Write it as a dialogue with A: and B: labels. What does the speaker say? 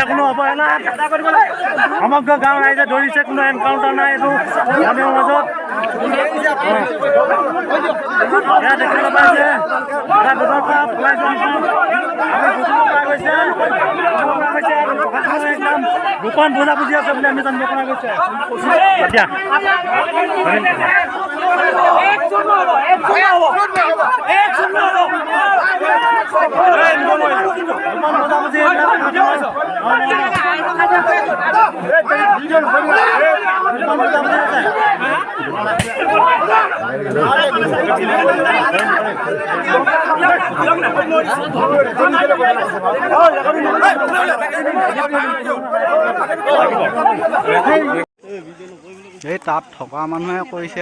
A: কোনো অৱহেলা সমগ্ৰ গাঁও ৰাইজে ধৰিছে, কোনো এনকাউণ্টাৰ নাই। এইটো মানুহৰ মাজত দেখিবলৈ পাইছে একদম গোপন বুজাবুজি আছে বুলি আমি জানিব পৰা গৈছে।
B: এই তাত থকা মানুহে কৈছে